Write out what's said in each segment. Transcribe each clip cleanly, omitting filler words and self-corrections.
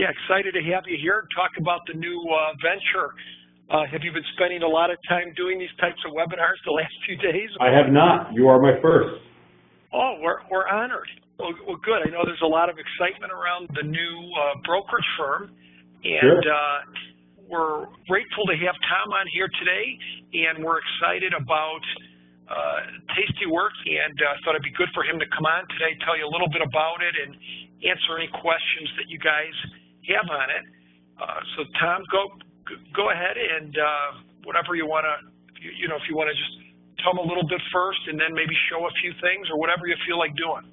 Yeah, excited to have you here and talk about the new venture. Have you been spending a lot of time doing these types of webinars the last few days? I have not. You are my first. Oh, we're honored. Well, good. I know there's a lot of excitement around the new brokerage firm, and we're grateful to have Tom on here today, and we're excited about TastyWorks, and thought it'd be good for him to come on today, tell you a little bit about it, and answer any questions that you guys have on it. So Tom, go ahead and whatever you want to, if you want to just tell them a little bit first, and then maybe show a few things or whatever you feel like doing.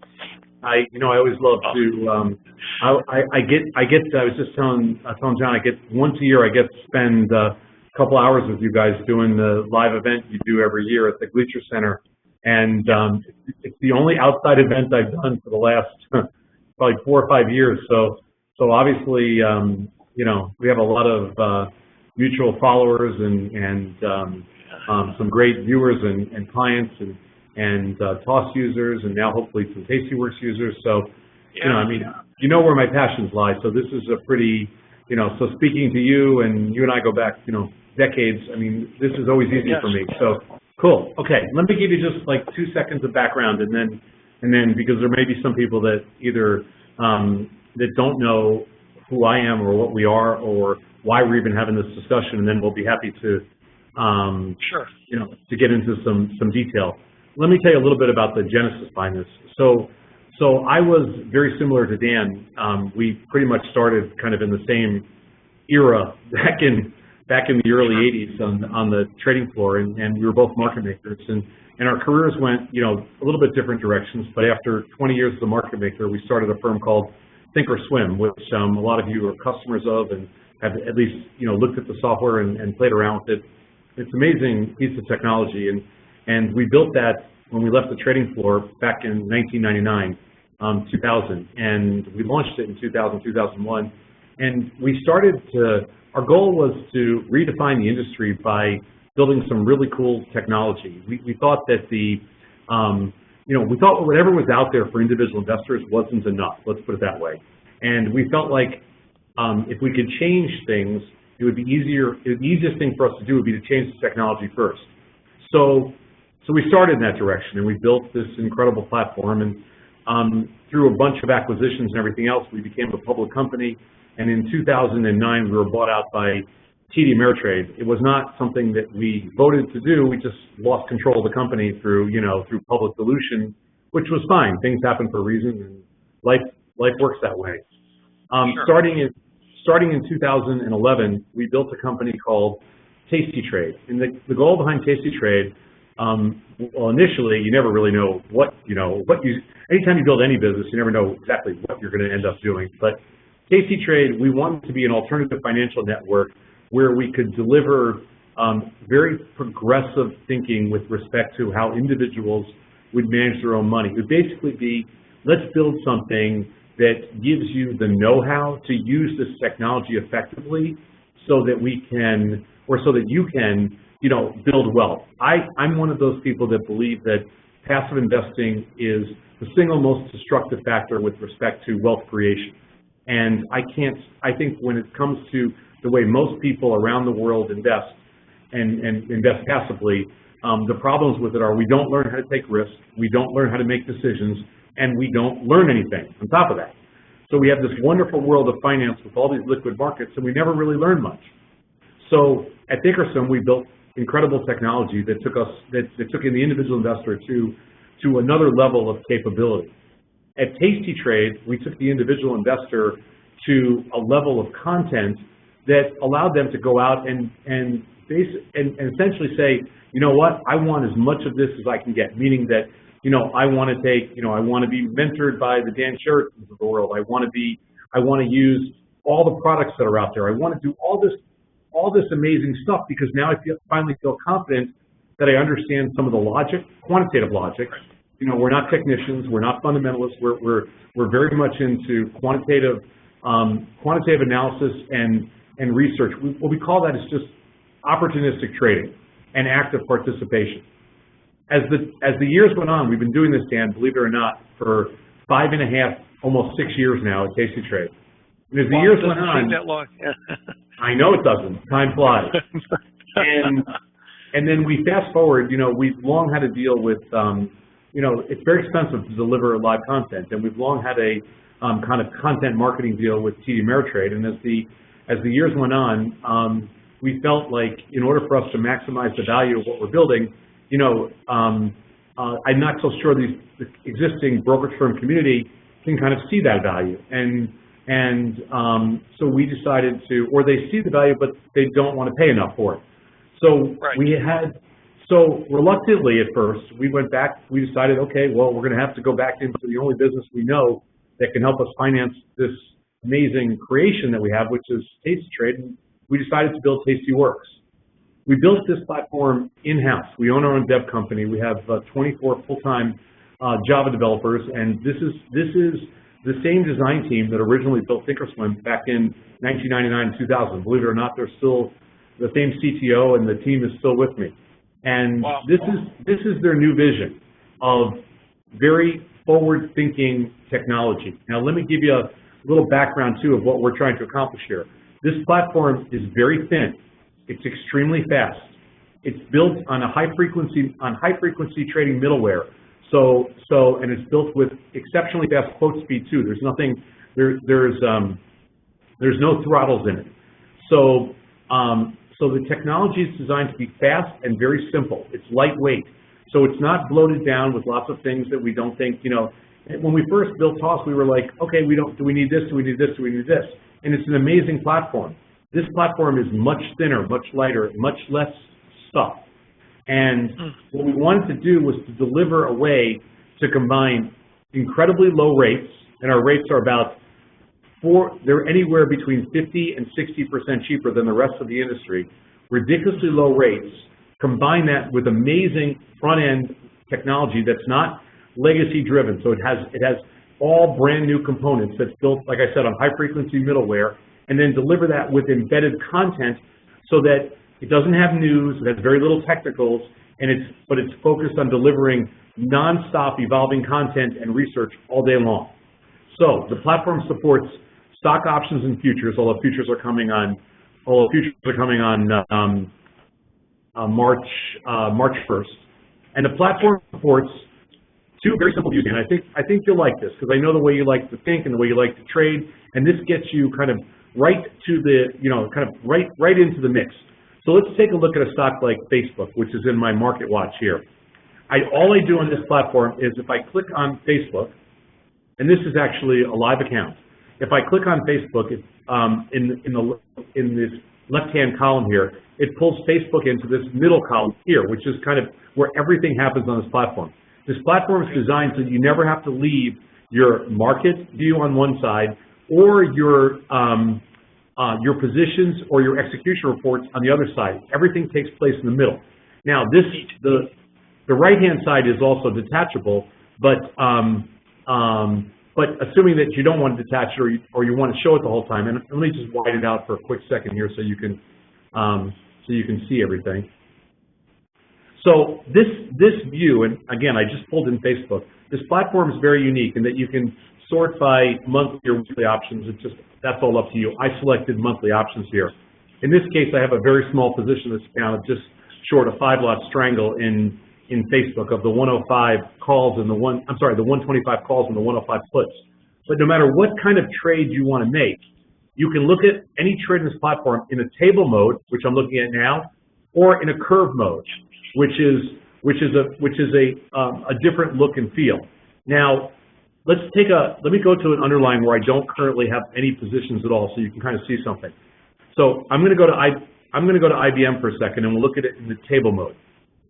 I always love to. I was just telling John, I get once a year. I get to spend a couple hours with you guys doing the live event you do every year at the Bleacher Center, and it's the only outside event I've done for the last probably 4 or 5 years. So obviously, we have a lot of mutual followers and some great viewers and clients and TOS users, and now hopefully some TastyWorks users. So, where my passions lie. So this is a pretty, so speaking to you, and you and I go back, decades. I mean, this is always easy for me. So cool. Okay, let me give you just like 2 seconds of background, and then because there may be some people that either that don't know who I am or what we are or why we're even having this discussion, and then we'll be happy to, to get into some detail. Let me tell you a little bit about the genesis behind this. So I was very similar to Dan. We pretty much started kind of in the same era back in the early 80s on the trading floor, and we were both market makers, and our careers went a little bit different directions. But after 20 years as a market maker, we started a firm called Thinkorswim, which a lot of you are customers of and have at least looked at the software and played around with it. It's an amazing piece of technology, and we built that when we left the trading floor back in 1999, 2000, and we launched it in 2000, 2001, and we started to. Our goal was to redefine the industry by building some really cool technology. We thought that we thought whatever was out there for individual investors wasn't enough. Let's put it that way. And we felt like if we could change things, it would be easier. The easiest thing for us to do would be to change the technology first. So we started in that direction, and we built this incredible platform. And through a bunch of acquisitions and everything else, we became a public company. And in 2009, we were bought out by TD Ameritrade. It was not something that we voted to do. We just lost control of the company through public dilution, which was fine. Things happen for a reason, and life works that way. Starting in 2011, we built a company called TastyTrade. And the goal behind TastyTrade, well, initially, you never really know anytime you build any business, you never know exactly what you're going to end up doing. But TastyTrade, we wanted to be an alternative financial network where we could deliver very progressive thinking with respect to how individuals would manage their own money. It would basically be, let's build something that gives you the know-how to use this technology effectively so that we can, or so that you can, build wealth. I'm one of those people that believe that passive investing is the single most destructive factor with respect to wealth creation. And I think when it comes to the way most people around the world invest and invest passively, the problems with it are we don't learn how to take risks, we don't learn how to make decisions, and we don't learn anything on top of that. So we have this wonderful world of finance with all these liquid markets, and we never really learn much. So at Thinkorswim, we built incredible technology that took in the individual investor to another level of capability. At TastyTrade, we took the individual investor to a level of content that allowed them to go out and essentially say, you know what, I want as much of this as I can get, meaning that, I want to be mentored by the Dan Sheridans of the world. I want to use all the products that are out there. I want to do all this amazing stuff because now I finally feel confident that I understand some of the logic, quantitative logic. We're not technicians, we're not fundamentalists. We're very much into quantitative analysis and research. What we call that is just opportunistic trading and active participation. As the years went on, we've been doing this, Dan, believe it or not, for 5.5, almost 6 years now at TastyTrade. And as the years went on, that long. Yeah. I know it doesn't. Time flies. And then we fast forward. We've long had to deal with, it's very expensive to deliver live content, and we've long had a kind of content marketing deal with TD Ameritrade. And as the years went on, we felt like in order for us to maximize the value of what we're building, I'm not so sure the existing brokerage firm community can kind of see that value. And so we decided or they see the value, but they don't want to pay enough for it. So so reluctantly at first, we went back, we decided, okay, well, we're going to have to go back into the only business we know that can help us finance this amazing creation that we have, which is TastyTrade, and we decided to build TastyWorks. We built this platform in-house. We own our own dev company. We have 24 full-time Java developers, and this is the same design team that originally built Thinkorswim back in 1999 and 2000. Believe it or not, they're still the same CTO, and the team is still with me. And wow. This is their new vision of very forward-thinking technology. Now, let me give you a little background, too, of what we're trying to accomplish here. This platform is very thin. It's extremely fast. It's built on high-frequency trading middleware. And it's built with exceptionally fast quote speed, too. There's no throttles in it. So the technology is designed to be fast and very simple. It's lightweight. So it's not bloated down with lots of things that we don't think, When we first built TOS, we were like, okay, do we need this, do we need this, do we need this? And it's an amazing platform. This platform is much thinner, much lighter, much less stuff. And what we wanted to do was to deliver a way to combine incredibly low rates, and our rates are they're anywhere between 50 and 60% cheaper than the rest of the industry, ridiculously low rates, combine that with amazing front-end technology that's not legacy-driven. So it has all brand new components that's built, like I said, on high-frequency middleware, and then deliver that with embedded content so that it doesn't have news, it has very little technicals, but it's focused on delivering non-stop evolving content and research all day long. So the platform supports stock options and futures, although futures are coming on March 1st. And the platform supports two very simple using. And I think you'll like this because I know the way you like to think and the way you like to trade, and this gets you kind of right to the, right into the mix. So let's take a look at a stock like Facebook, which is in my market watch here. All I do on this platform is if I click on Facebook, and this is actually a live account. If I click on Facebook, in this left-hand column here, it pulls Facebook into this middle column here, which is kind of where everything happens on this platform. This platform is designed so you never have to leave your market view on one side or your positions or your execution reports on the other side. Everything takes place in the middle. Now, the right-hand side is also detachable, but assuming that you don't want to detach it or you want to show it the whole time, and let me just widen it out for a quick second here so you can see everything. So this view, and again, I just pulled in Facebook. This platform is very unique in that you can sort by monthly or weekly options. That's all up to you. I selected monthly options here. In this case, I have a very small position in this account of just short a 5-lot strangle in Facebook of the 105 calls and the 125 calls and the 105 puts. But no matter what kind of trade you want to make, you can look at any trade in this platform in a table mode, which I'm looking at now, or in a curve mode, which is a different look and feel. Now, let me go to an underlying where I don't currently have any positions at all, so you can kind of see something. So I'm going to go to IBM for a second, and we'll look at it in the table mode.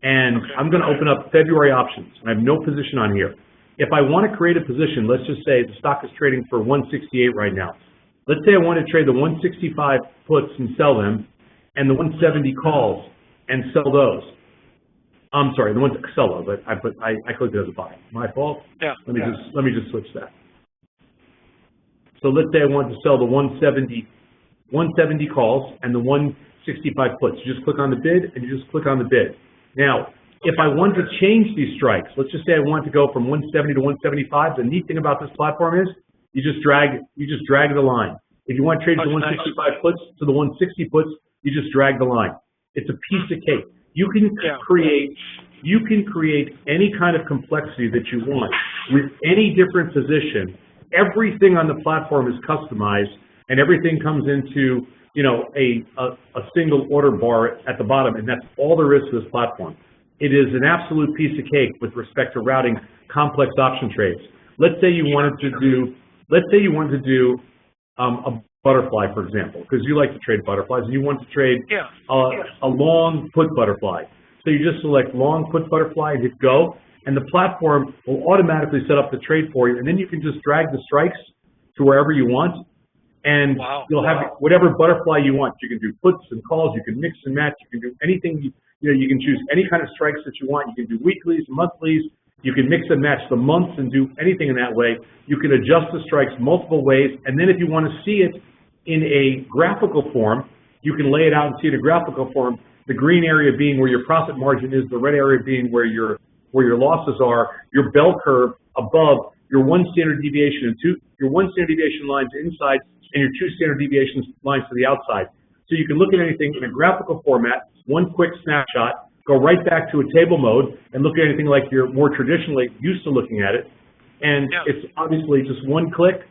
And I'm going to open up February options. I have no position on here. If I want to create a position, let's just say the stock is trading for 168 right now. Let's say I want to trade the 165 puts and sell them, and the 170 calls and sell those. I'm sorry, the ones that sell those. I clicked it as a buy. My fault. Yeah. Let me just switch that. So let's say I want to sell the 170 calls and the 165 puts. You just click on the bid and you just click on the bid. Now, if I want to change these strikes, let's just say I want to go from 170 to 175. The neat thing about this platform is you just drag the line. If you want to trade to 165 puts to the 160 puts, you just drag the line. It's a piece of cake. You can create any kind of complexity that you want with any different position. Everything on the platform is customized, and everything comes into, you know, a single order bar at the bottom, and that's all there is to this platform. It is an absolute piece of cake with respect to routing complex option trades. Let's say you wanted to do a butterfly, for example, because you like to trade butterflies, and you want to trade a long put butterfly. So you just select long put butterfly and hit go, and the platform will automatically set up the trade for you, and then you can just drag the strikes to wherever you want, and you'll have whatever butterfly you want. You can do puts and calls, you can mix and match, you can do anything, you can choose any kind of strikes that you want. You can do weeklies, monthlies, you can mix and match the months and do anything in that way. You can adjust the strikes multiple ways, and then if you want to see it in a graphical form, you can lay it out and see it in a graphical form, the green area being where your profit margin is, the red area being where your losses are, your bell curve above, your one standard deviation and your one standard deviation lines inside, and your two standard deviation lines to the outside. So you can look at anything in a graphical format, one quick snapshot, go right back to a table mode, and look at anything like you're more traditionally used to looking at it. And it's obviously just one click,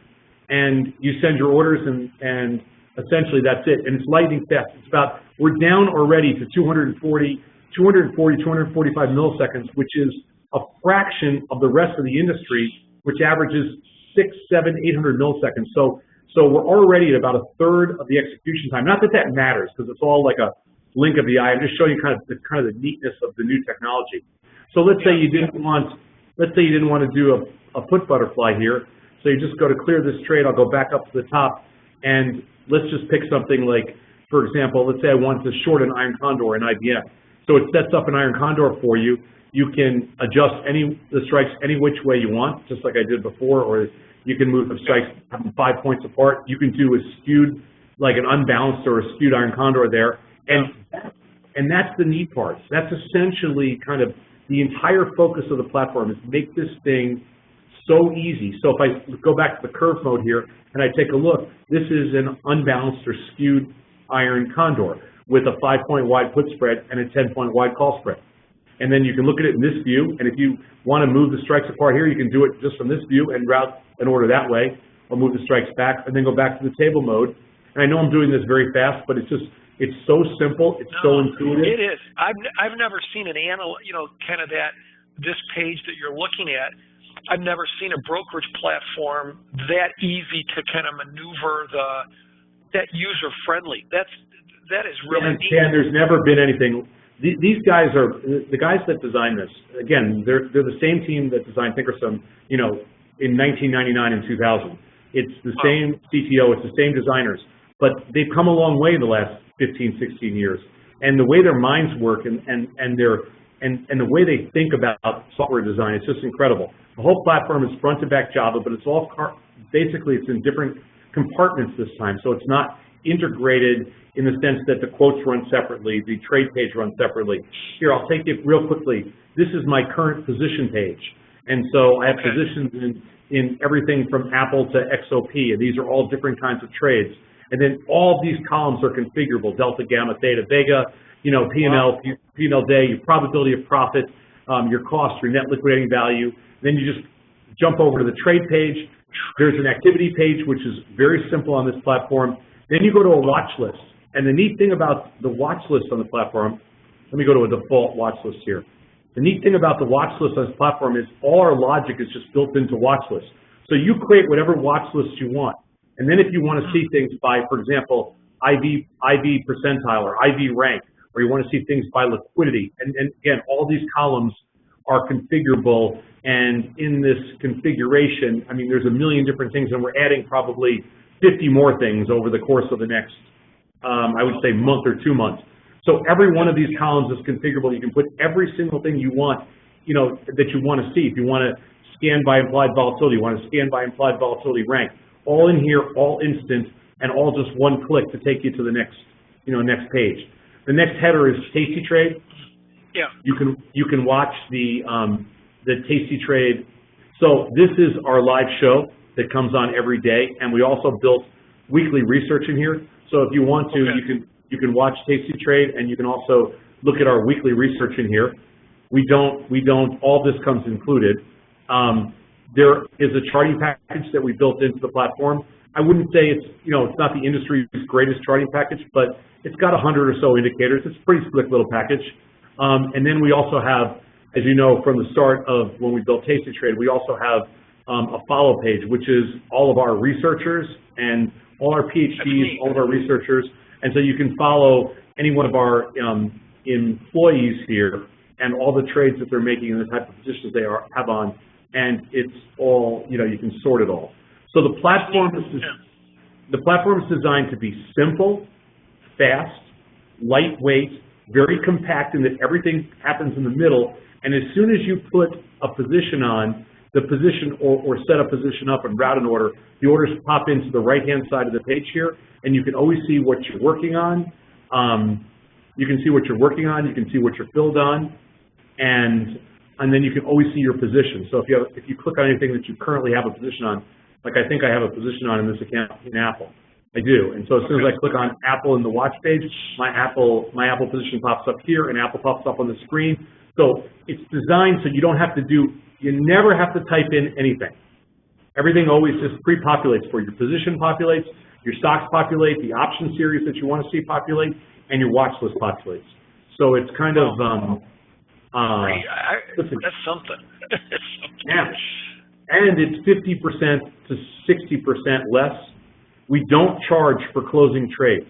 and you send your orders, and essentially that's it. And it's lightning fast. It's about, we're down already to 245 milliseconds, which is a fraction of the rest of the industry, which averages 600, 700, 800 milliseconds. So we're already at about a third of the execution time. Not that that matters, because it's all like a blink of the eye. I'm just showing you kind of the neatness of the new technology. So let's say you didn't want to do a put butterfly here. So you just go to clear this trade. I'll go back up to the top, and let's just pick something like, for example, let's say I want to short an iron condor in IBM. So it sets up an iron condor for you. You can adjust the strikes any which way you want, just like I did before, or you can move the strikes 5 points apart. You can do a skewed, like an unbalanced or a skewed iron condor there. And that's the neat part. That's essentially kind of the entire focus of the platform, is make this thing so easy. So if I go back to the curve mode here and I take a look, this is an unbalanced or skewed iron condor with a 5-point wide put spread and a 10-point wide call spread. And then you can look at it in this view, and if you want to move the strikes apart here, you can do it just from this view and route an order that way, or move the strikes back, and then go back to the table mode. And I know I'm doing this very fast, but it's so simple, it's so intuitive. It is. I've never seen kind of this page that you're looking at. I've never seen a brokerage platform that easy to kind of maneuver, that user friendly. That is really neat. Dan, there's never been anything. These guys are the guys that designed this. Again, they're the same team that designed Thinkorswim, in 1999 and 2000. It's the same CTO, it's the same designers, but they've come a long way in the last 15, 16 years. And the way their minds work and the way they think about software design, it's just incredible. The whole platform is front to back Java, but it's all basically it's in different compartments this time. So it's not integrated in the sense that the quotes run separately, the trade page runs separately. Here, I'll take it real quickly. This is my current position page. And so I have positions in everything from Apple to XOP, and these are all different kinds of trades. And then all of these columns are configurable: delta, gamma, theta, vega, P&L, P&L day, your probability of profit, your cost, your net liquidating value. Then you just jump over to the trade page. There's an activity page, which is very simple on this platform. Then you go to a watch list. And the neat thing about the watch list on the platform, let me go to a default watch list here. The neat thing about the watch list on this platform is all our logic is just built into watch lists. So you create whatever watch list you want. And then if you want to see things by, for example, IV percentile or IV rank, or you want to see things by liquidity, and again, all these columns are configurable. And in this configuration, I mean, there's a million different things, and we're adding probably 50 more things over the course of the next, I would say, month or 2 months. So every one of these columns is configurable. You can put every single thing you want, that you want to see. If you want to scan by implied volatility, you want to scan by implied volatility rank, all in here, all instant, and all just one click to take you to the next, next page. The next header is TastyTrade. Yeah. You can watch the TastyTrade. So this is our live show that comes on every day, and we also built weekly research in here. So if you want to, you can watch Tasty Trade, and you can also look at our weekly research in here. We don't. All this comes included. There is a charting package that we built into the platform. I wouldn't say it's not the industry's greatest charting package, but it's got 100 or so indicators. It's a pretty slick little package. And then we also have, as you know, from the start of when we built Tasty Trade, we also have a follow page, which is all of our researchers and all our PhDs, all of our researchers. And so you can follow any one of our employees here and all the trades that they're making and the type of positions they have on, and it's all, you can sort it all. So the platform is designed to be simple, fast, lightweight, very compact in that everything happens in the middle, and as soon as you put a position on, the position or set a position up and route an order, the orders pop into the right-hand side of the page here, and you can always see what you're working on. You can see what you're working on, you can see what you're filled on, and then you can always see your position. So if you click on anything that you currently have a position on, like I think I have a position on in this account in Apple, I do. And so as soon as I click on Apple in the watch page, my Apple position pops up here, and Apple pops up on the screen. So it's designed so you never have to type in anything. Everything always just pre-populates for you. Your position populates, your stocks populate, the option series that you want to see populate, and your watch list populates. So it's kind of that's something. Yeah, and it's 50% to 60% less. We don't charge for closing trades.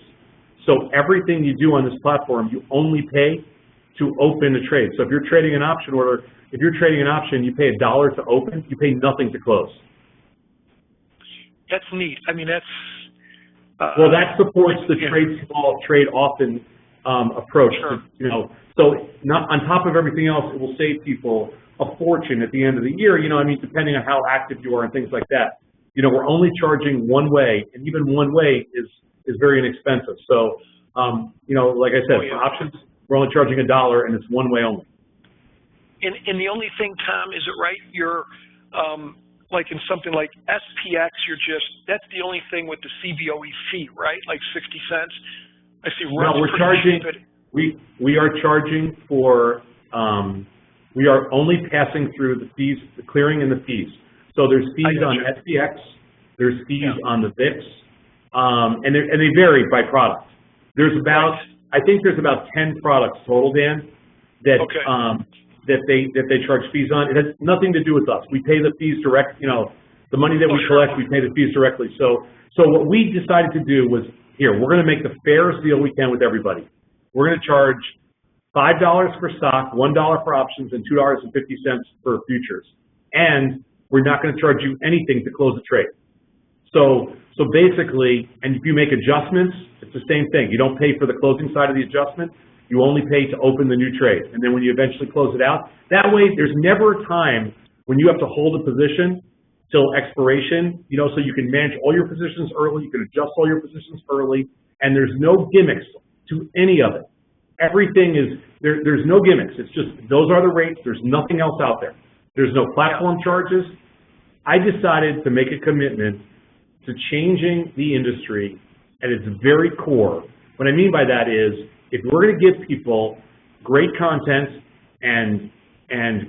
So everything you do on this platform, you only pay to open a trade. So if you're trading an option order, if you're trading an option, you pay $1 to open, you pay nothing to close. That's neat. I mean, that's... well, that supports the trade small, trade often approach. Sure. So on top of everything else, it will save people a fortune at the end of the year. I mean, depending on how active you are and things like that. We're only charging one way, and even one way is very inexpensive. So, like I said, for options, we're only charging $1, and it's one way only. And the only thing, Tom, is it right? You're like in something like SPX, that's the only thing with the CBOE fee, right? Like 60 cents. I see. No, we're charging. We are charging for. We are only passing through the fees, the clearing and the fees. So there's fees on SPX, there's fees on the VIX, and they vary by product. I think there's about 10 products total, Dan, that that they charge fees on. It has nothing to do with us. We pay the fees direct. The money that we collect, we pay the fees directly. So what we decided to do was, we're going to make the fairest deal we can with everybody. We're going to charge $5 for stock, $1 for options, and $2.50 for futures. And we're not going to charge you anything to close a trade. So basically, and if you make adjustments, it's the same thing. You don't pay for the closing side of the adjustment. You only pay to open the new trade. And then when you eventually close it out, that way there's never a time when you have to hold a position till expiration, so you can manage all your positions early, you can adjust all your positions early, and there's no gimmicks to any of it. Everything is, there's no gimmicks. It's just, those are the rates. There's nothing else out there. There's no platform charges. I decided to make a commitment to changing the industry at its very core. What I mean by that is, if we're going to give people great content and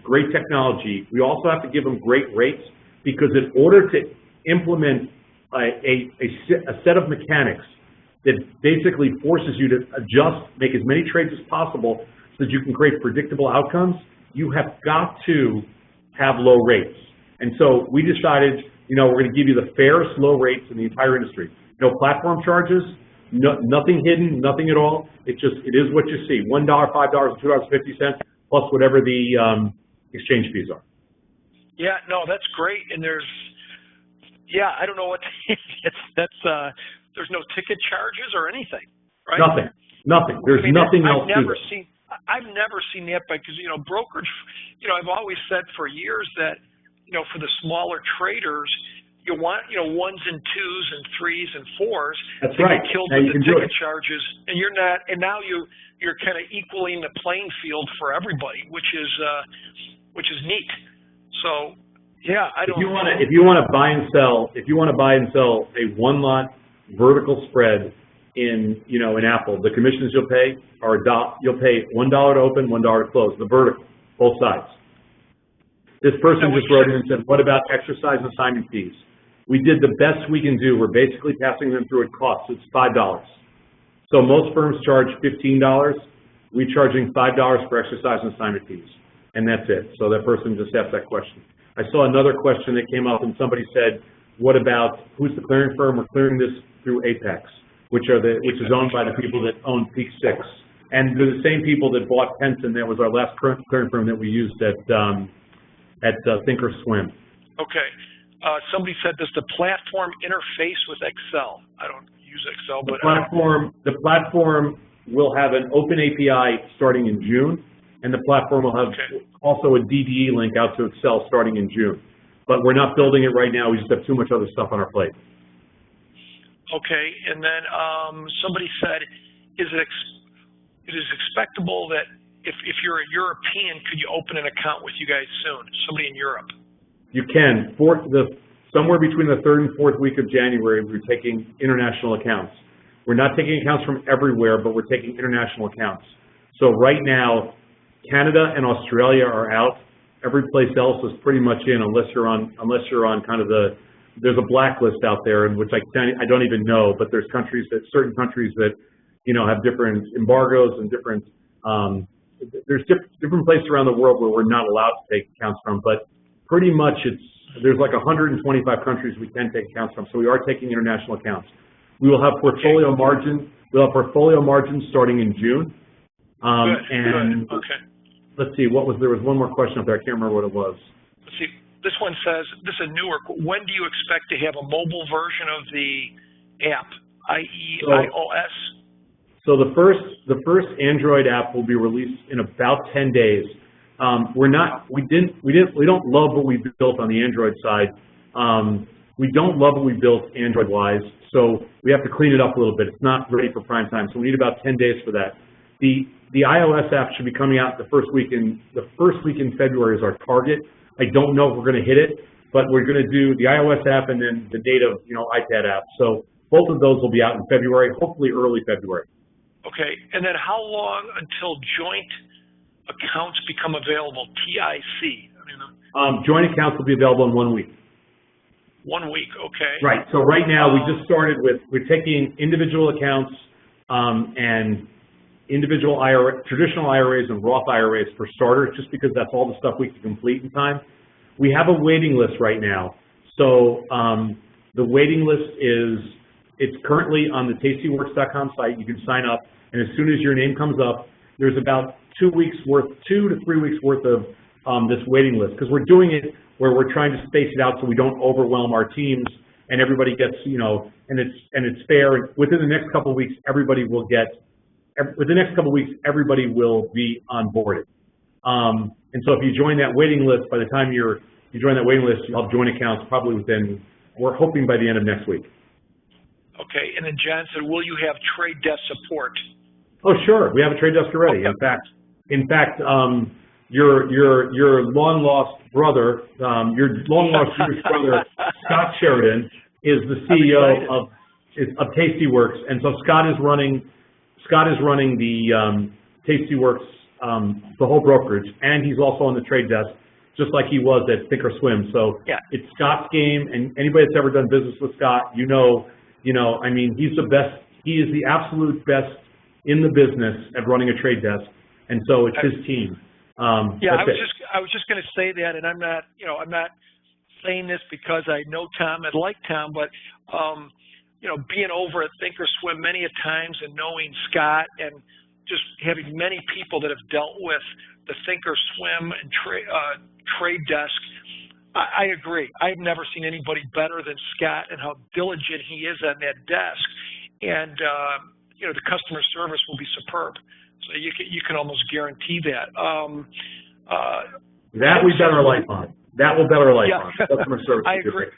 great technology, we also have to give them great rates, because in order to implement a set of mechanics that basically forces you to adjust, make as many trades as possible so that you can create predictable outcomes, you have got to have low rates. And so we decided, we're going to give you the fairest low rates in the entire industry. No platform charges, nothing hidden, nothing at all. It is what you see, $1, $5, and $2.50 plus whatever the exchange fees are. Yeah, no, that's great. And I don't know what there's no ticket charges or anything, right? Nothing. There's nothing else to it. I've never seen that, because, brokerage, I've always said for years that, for the smaller traders, you want, ones and twos and threes and fours. That's right. Get killed with the ticket charges, and you're not, and now you're kind of equaling the playing field for everybody, which is neat. So, I don't. If you want to buy and sell a one lot vertical spread in, you know, in Apple. The commissions you'll pay are you'll pay $1 to open, $1 to close, the vertical, both sides. This person just wrote in and said, what about exercise and assignment fees? We did the best we can do. We're basically passing them through at cost. It's $5. So most firms charge $15. We're charging $5 for exercise and assignment fees, and that's it. So that person just asked that question. I saw another question that came up, and somebody said, what about, who's the clearing firm? We're clearing this through Apex, which is owned by the people that own Peak 6. And they're the same people that bought Penson. That was our last clearing firm that we used at Thinkorswim. Okay. Somebody said, does the platform interface with Excel? I don't use Excel, but the platform will have an open API starting in June, and the platform will have also a DDE link out to Excel starting in June. But we're not building it right now. We just have too much other stuff on our plate. Okay. And then somebody said, it is expectable that if you're a European, could you open an account with you guys soon? Somebody in Europe. You can. Somewhere between the 3rd and 4th week of January, we're taking international accounts. We're not taking accounts from everywhere, but we're taking international accounts. So right now, Canada and Australia are out. Every place else is pretty much in, unless you're on kind of there's a blacklist out there, in which I don't even know, but there's certain countries that, you know, have different embargoes and different, there's different places around the world where we're not allowed to take accounts from, but pretty much there's like 125 countries we can take accounts from, so we are taking international accounts. We will have portfolio margin. We'll have portfolio margins starting in June. Good. Okay. Let's see, there was one more question up there. I can't remember what it was. Let's see. This one says, this is a newer, when do you expect to have a mobile version of the app, i.e. iOS? So the first Android app will be released in about 10 days. We don't love what we built on the Android side. We don't love what we built Android-wise, so we have to clean it up a little bit. It's not ready for prime time, so we need about 10 days for that. The iOS app should be coming out the first week in February is our target. I don't know if we're going to hit it, but we're going to do the iOS app and then the native, you know, iPad app. So both of those will be out in February, hopefully early February. Okay, and then how long until joint accounts become available, TIC? Joint accounts will be available in 1 week. 1 week, okay. Right, so right now we just started we're taking individual accounts and individual traditional IRAs and Roth IRAs for starters, just because that's all the stuff we can complete in time. We have a waiting list right now. So the waiting list it's currently on the TastyWorks.com site. You can sign up, and as soon as your name comes up, there's about 2 to 3 weeks worth of this waiting list, because we're doing it where we're trying to space it out so we don't overwhelm our teams and everybody gets, you know, and it's fair. Within the next couple of weeks, everybody will be onboarded. And so if you join that waiting list, by the time you join that waiting list, you'll have joint accounts probably we're hoping by the end of next week. Okay, and then John said, will you have trade desk support? Oh, sure, we have a trade desk already. Okay. In fact, your long lost brother, Scott Sheridan, is the CEO of TastyWorks, and so Scott is running the TastyWorks, the whole brokerage, and he's also on the trade desk, just like he was at Thinkorswim. So yeah, it's Scott's game, and anybody that's ever done business with Scott, you know, I mean, he's the best. He is the absolute best in the business at running a trade desk, and so it's his team. Yeah, I was just going to say that, and I'm not saying this because I know Tom and like Tom, but being over at Thinkorswim many a times and knowing Scott and just having many people that have dealt with the Thinkorswim and trade desk, I agree. I've never seen anybody better than Scott and how diligent he is on that desk, and the customer service will be superb. So you can almost guarantee that. That we bet our life on. That will bet our life on. Customer service. I agree.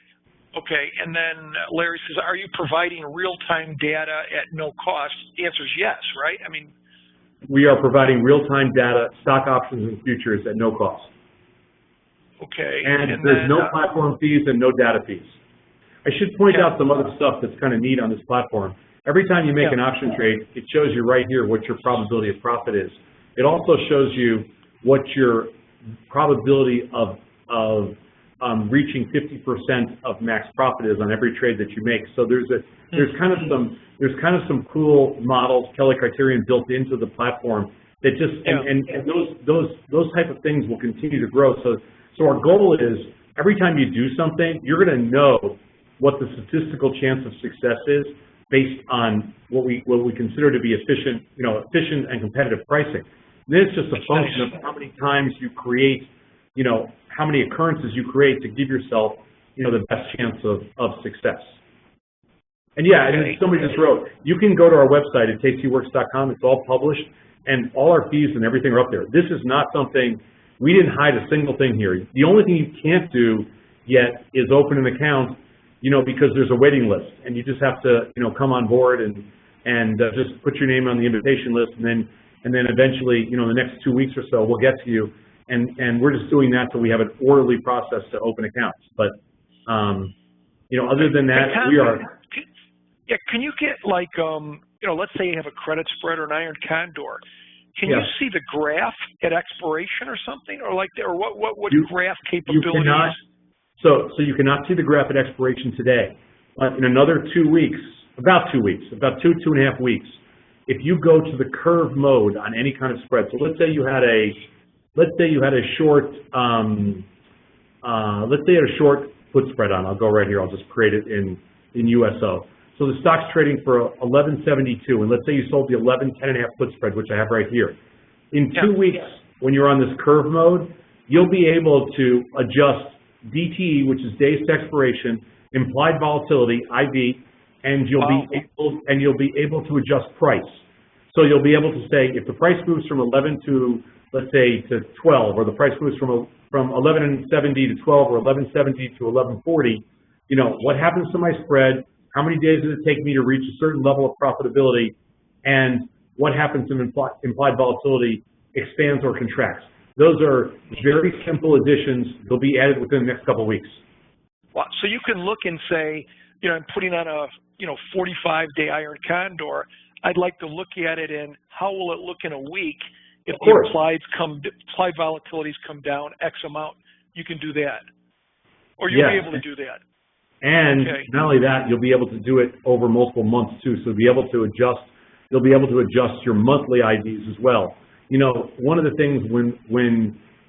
Okay, and then Larry says, are you providing real-time data at no cost? The answer is yes, right? I mean, we are providing real-time data, stock options and futures at no cost. Okay. And there's no platform fees and no data fees. I should point out some other stuff that's kind of neat on this platform. Every time you make an option trade, it shows you right here what your probability of profit is. It also shows you what your probability of reaching 50% of max profit is on every trade that you make. So there's kind of some cool models, Kelly criterion built into the platform that just and those type of things will continue to grow. So our goal is every time you do something, you're going to know what the statistical chance of success is based on what we consider to be efficient and competitive pricing. And then it's just a function of how many times you create, how many occurrences you create to give yourself, the best chance of success. And and somebody just wrote, you can go to our website at TastyWorks.com. It's all published, and all our fees and everything are up there. This is not something, we didn't hide a single thing here. The only thing you can't do yet is open an account, because there's a waiting list, and you just have to, come on board and just put your name on the invitation list, and then eventually, in the next 2 weeks or so, we'll get to you. And we're just doing that so we have an orderly process to open accounts. But, other than that, we are. Yeah, can you get let's say you have a credit spread or an iron condor. Can you see the graph at expiration or something, or what graph capabilities? You cannot. So you cannot see the graph at expiration today. But in another 2 weeks, about 2 and a half weeks, if you go to the curve mode on any kind of spread. So let's say you had a short, let's say you had a short put spread on. I'll go right here. I'll just create it in USO. So the stock's trading for 11.72, and let's say you sold the 11.10.5 put spread, which I have right here. In 2 weeks, when you're on this curve mode, you'll be able to adjust DTE, which is days to expiration, implied volatility (IV), and you'll be able to adjust price. So you'll be able to say if the price moves from 11 to, let's say, to 12, or the price moves from 11.70 to 12, or 11.70 to 11.40, what happens to my spread? How many days does it take me to reach a certain level of profitability? And what happens if implied volatility expands or contracts? Those are very simple additions. They'll be added within the next couple of weeks. Wow. So you can look and say, I'm putting on a 45-day iron condor. I'd like to look at it in how will it look in a week if the implied volatilities come down X amount. You can do that, or you'll be able to do that. And not only that, you'll be able to do it over multiple months too. So you'll be able to adjust your monthly IDs as well. One of the things when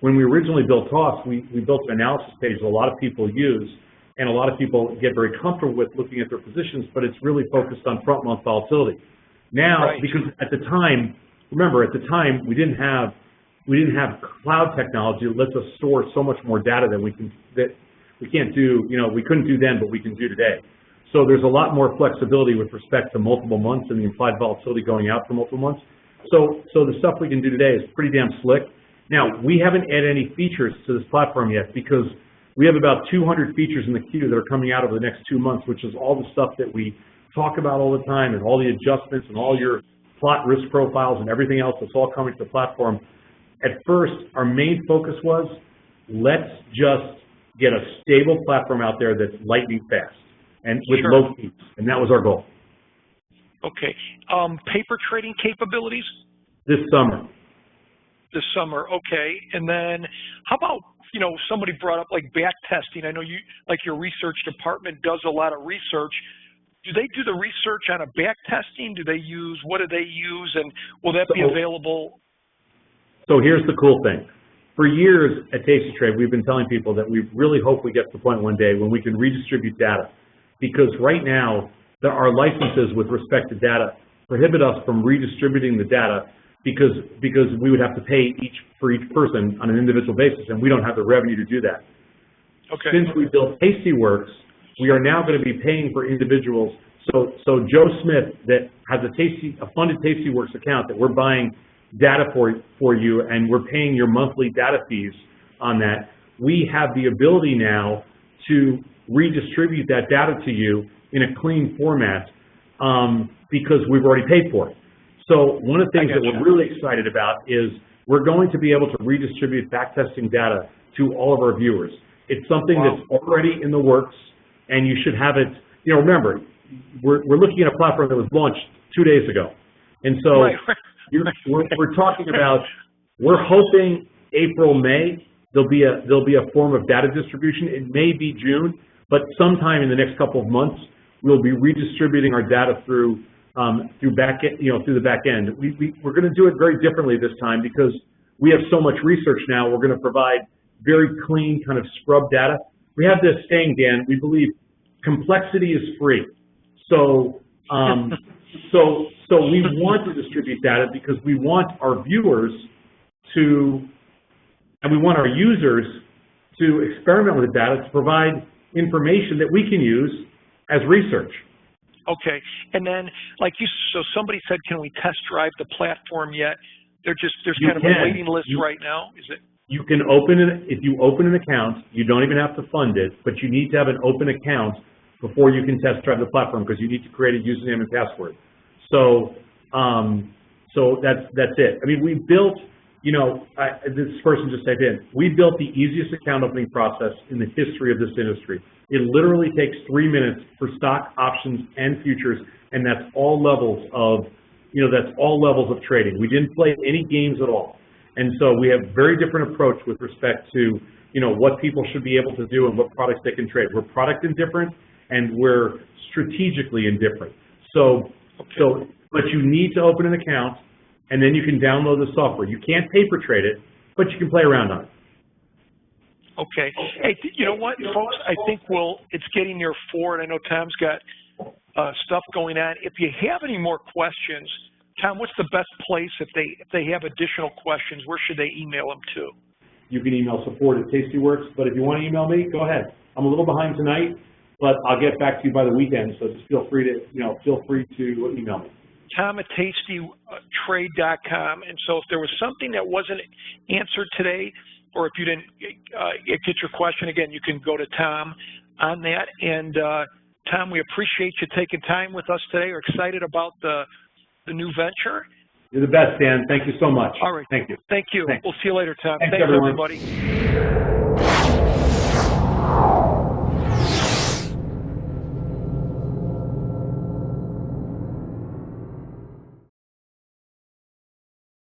we originally built TOS, we built an analysis page that a lot of people use, and a lot of people get very comfortable with looking at their positions, but it's really focused on front month volatility. Now, because at the time, remember, at the time we didn't have cloud technology that lets us store so much more data than we can't do, we couldn't do then, but we can do today. So there's a lot more flexibility with respect to multiple months and the implied volatility going out for multiple months. So the stuff we can do today is pretty damn slick. Now, we haven't added any features to this platform yet because we have about 200 features in the queue that are coming out over the next 2 months, which is all the stuff that we talk about all the time and all the adjustments and all your plot risk profiles and everything else that's all coming to the platform. At first, our main focus was, let's just get a stable platform out there that's lightning fast and with low fees, and that was our goal. Okay. Paper trading capabilities? This summer. This summer, okay. And then how about, somebody brought up like back testing. I know your research department does a lot of research. Do they do the research on a back testing? What do they use, and will that be available? So here's the cool thing. For years at TastyTrade, we've been telling people that we really hope we get to the point one day when we can redistribute data. Because right now, our licenses with respect to data prohibit us from redistributing the data because we would have to pay for each person on an individual basis, and we don't have the revenue to do that. Okay. Since we built TastyWorks, we are now going to be paying for individuals. So Joe Smith that has a funded TastyWorks account that we're buying data for you, and we're paying your monthly data fees on that. We have the ability now to redistribute that data to you in a clean format because we've already paid for it. So one of the things that we're really excited about is we're going to be able to redistribute backtesting data to all of our viewers. It's something that's already in the works, and you should have it, remember, we're looking at a platform that was launched 2 days ago. And so we're talking about, we're hoping April, May, there'll be a form of data distribution. It may be June, but sometime in the next couple of months, we'll be redistributing our data through the back end. We're going to do it very differently this time because we have so much research now. We're going to provide very clean kind of scrub data. We have this saying, Dan, we believe complexity is free. So we want to distribute data because we want our viewers and we want our users to experiment with the data to provide information that we can use as research. Okay, and then so somebody said, can we test drive the platform yet? There's kind of a waiting list right now. Is it? You can if you open an account, you don't even have to fund it, but you need to have an open account before you can test drive the platform because you need to create a username and password. So that's it. I mean, we built, this person just typed in, we built the easiest account opening process in the history of this industry. It literally takes 3 minutes for stock, options, and futures, and that's all levels of, trading. We didn't play any games at all. And so we have a very different approach with respect to, what people should be able to do and what products they can trade. We're product indifferent and we're strategically indifferent. But you need to open an account and then you can download the software. You can't paper trade it, but you can play around on it. Okay. Hey, you know what, folks? I think it's getting near 4, and I know Tom's got stuff going on. If you have any more questions, Tom, what's the best place if they have additional questions? Where should they email them to? You can email support@TastyWorks, but if you want to email me, go ahead. I'm a little behind tonight, but I'll get back to you by the weekend. So just feel free to email me. Tom@tastytrade.com. And so if there was something that wasn't answered today, or if you didn't get your question, again, you can go to Tom on that. And Tom, we appreciate you taking time with us today. We're excited about the new venture. You're the best, Dan. Thank you so much. All right. Thank you. Thank you. Thanks. We'll see you later, Tom. Thanks Thanks everyone. everybody.